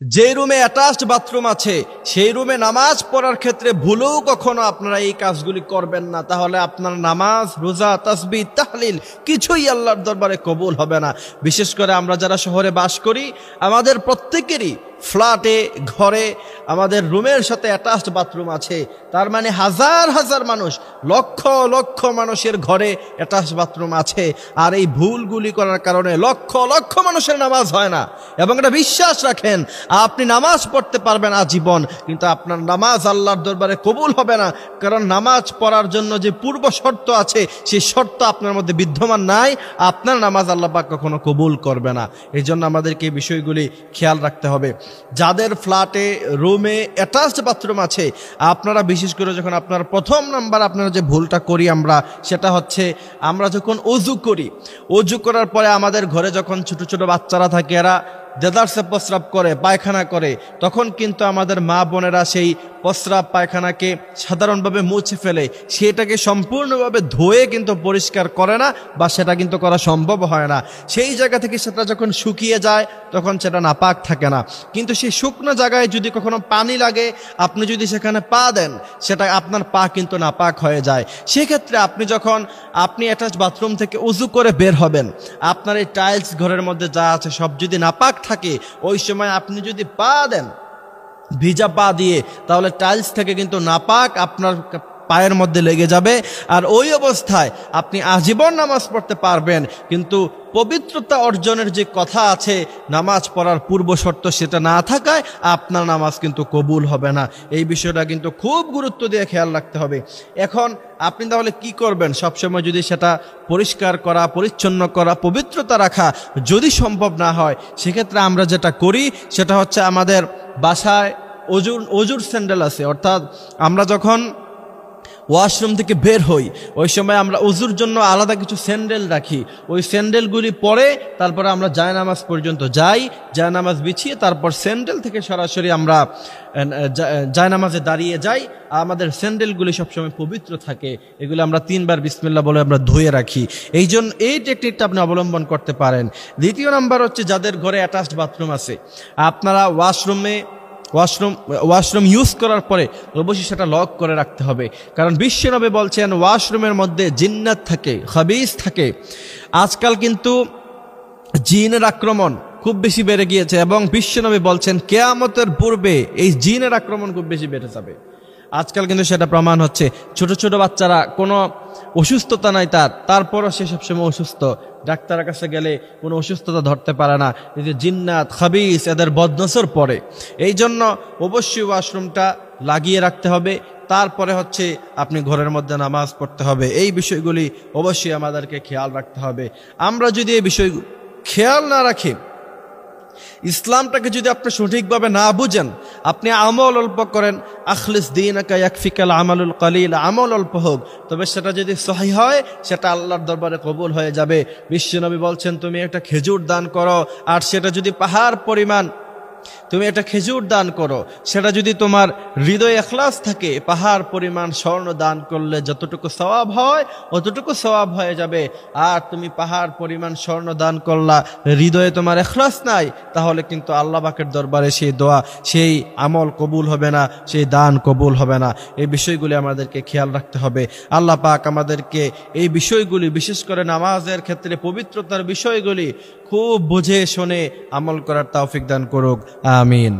যে রুমে attached bathroom আছে সেই রুমে নামাজ পড়ার ক্ষেত্রে ভুলেও কখনো আপনারা এই কাজগুলি করবেন না, তাহলে আপনার নামাজ, রোজা, তাসবিহ, তাহলিল কিছুই আল্লাহর দরবারে কবুল হবে না। বিশেষ করে আমরা যারা শহরে বাস করি, আমাদের প্রত্যেকেরই ফ্ল্যাটে, ঘরে আমাদের রুমের সাথে অ্যাটাচড বাথরুম আছে। তার মানে হাজার হাজার মানুষ, লক্ষ লক্ষ মানুষের ঘরে অ্যাটাচড বাথরুম আছে। আর এই ভুলগুলি করার কারণে লক্ষ লক্ষ মানুষের নামাজ হয় না। এবং এটা বিশ্বাস রাখেন, আপনি নামাজ পড়তে পারবেন আজীবন, কিন্তু আপনার নামাজ আল্লাহর দরবারে কবুল হবে না। কারণ নামাজ পড়ার জন্য যে পূর্ব শর্ত আছে, সেই শর্ত আপনার মধ্যে বিদ্যমান নাই, আপনার নামাজ আল্লাহ পাক কখনো কবুল করবে না। এই জন্য আমাদেরকে এই বিষয়গুলি খেয়াল রাখতে হবে। যাদের ফ্ল্যাটে, রুমে অ্যাটাচড বাথরুম আছে, আপনারা বিশেষ করে যখন আপনার প্রথম নাম্বার আপনারা যে ভুলটা করি আমরা, সেটা হচ্ছে আমরা যখন অজু করি, অজু করার পরে আমাদের ঘরে যখন ছোট ছোট বাচ্চারা থাকে, এরা দেদারসে প্রস্রাব করে, পায়খানা করে, তখন কিন্তু আমাদের মা বোনেরা সেই প্রস্রাব পায়খানাকে সাধারণভাবে মুছে ফেলে, সেটাকে সম্পূর্ণভাবে ধুয়ে কিন্তু পরিষ্কার করে না, বা সেটা কিন্তু করা সম্ভব হয় না। সেই জায়গা থেকে সেটা যখন শুকিয়ে যায় তখন সেটা নাপাক থাকে না। কিন্তু সেই শুকনো জায়গায় যদি কখনো পানি লাগে, আপনি যদি সেখানে পা দেন, সেটা আপনার পা কিন্তু নাপাক হয়ে যায়। সেক্ষেত্রে আপনি অ্যাটাচ বাথরুম থেকে উজু করে বের হবেন, আপনার এই টাইলস ঘরের মধ্যে যা আছে সব যদি নাপাক থাকে, ওই সময় আপনি যদি পা দেন ভিজা পা দিয়ে, তাহলে টাইলস থেকে কিন্তু নাপাক আপনার পায়ের মধ্যে লেগে যাবে। আর ওই অবস্থায় আপনি আজীবন নামাজ পড়তে পারবেন, কিন্তু পবিত্রতা অর্জনের যে কথা আছে, নামাজ পড়ার পূর্ব শর্ত সেটা না থাকায় আপনার নামাজ কিন্তু কবুল হবে না। এই বিষয়টা কিন্তু খুব গুরুত্ব দিয়ে খেয়াল রাখতে হবে। এখন আপনি তাহলে কি করবেন? সবসময় যদি সেটা পরিষ্কার করা, পরিচ্ছন্ন করা, পবিত্রতা রাখা যদি সম্ভব না হয়, সেক্ষেত্রে আমরা যেটা করি সেটা হচ্ছে আমাদের বাসায় অজুর স্যান্ডেল আছে। অর্থাৎ আমরা যখন ওয়াশরুম থেকে বের হই, ওই সময় আমরা ওযুর জন্য আলাদা কিছু স্যান্ডেল রাখি। ওই স্যান্ডেলগুলি পরে তারপরে আমরা জায়নামাজ পর্যন্ত যাই, জায়নামাজ বিছিয়ে তারপর স্যান্ডেল থেকে সরাসরি আমরা জায়নামাজে দাঁড়িয়ে যাই। আমাদের স্যান্ডেলগুলি সবসময় পবিত্র থাকে, এগুলো আমরা 3 বার বিসমিল্লাহ বলে আমরা ধুয়ে রাখি। এই টেকনিকটা আপনি অবলম্বন করতে পারেন। দ্বিতীয় নাম্বার হচ্ছে, যাদের ঘরে অ্যাটাচড বাথরুম আছে, আপনারা ওয়াশরুম ইউজ করার পরে অবশ্যই সেটা লক করে রাখতে হবে। কারণ বিশ্বনবী বলছেন, ওয়াশরুমের মধ্যে জিন্নাত থাকে, খাবিস থাকে। আজকাল কিন্তু জিনের আক্রমণ খুব বেশি বেড়ে গিয়েছে, এবং বিশ্বনবী বলছেন কিয়ামতের পূর্বে এই জিনের আক্রমণ খুব বেশি বেড়ে যাবে। আজকাল কিন্তু সেটা প্রমাণ হচ্ছে। ছোট ছোট বাচ্চারা, কোনো অসুস্থতা নাই তারপরও সে সবসময় অসুস্থ, ডাক্তারের কাছে গেলে কোনো অসুস্থতা ধরতে পারে না। এই যে জিন্নাত, খাবিস, এদের বদনজর পড়ে। এই জন্য অবশ্যই ওয়াশরুমটা লাগিয়ে রাখতে হবে। তারপরে হচ্ছে আপনি ঘরের মধ্যে নামাজ পড়তে হবে। এই বিষয়গুলি অবশ্যই আমাদেরকে খেয়াল রাখতে হবে। আমরা যদি এই বিষয় খেয়াল না রাখি, ইসলামটাকে যদি আপনি সঠিকভাবে না বুঝেন, আপনি আমল অল্প করেন, আখলিস দীনাকা ইয়াকফিকাল আমালুল কলিল, আমল অল্প হোক, তবে সেটা যদি সহিহ হয়, সেটা আল্লাহর দরবারে কবুল হয়ে যাবে। বিশ্বনবী বলছেন, তুমি একটা খেজুর দান করো, আর সেটা যদি পাহাড় পরিমাণ, তুমি একটা খেজুর দান করো, সেটা যদি তোমার হৃদয়ে ইখলাস থাকে, পাহাড় পরিমাণ স্বর্ণ দান করলে যতটুকু সওয়াব হয় অতটুকু সওয়াব হয়ে যাবে। আর তুমি পাহাড় পরিমাণ স্বর্ণ দান করলা, হৃদয়ে তোমার ইখলাস নাই, তাহলে কিন্তু আল্লাহ পাকের দরবারে সেই দোয়া, সেই আমল কবুল হবে না, সেই দান কবুল হবে না। এই বিষয়গুলি আমাদেরকে খেয়াল রাখতে হবে। আল্লাহ পাক আমাদেরকে এই বিষয়গুলি, বিশেষ করে নামাজের ক্ষেত্রে পবিত্রতার বিষয়গুলি খুব বুঝে শুনে আমল করার তৌফিক দান করুক। আমিন।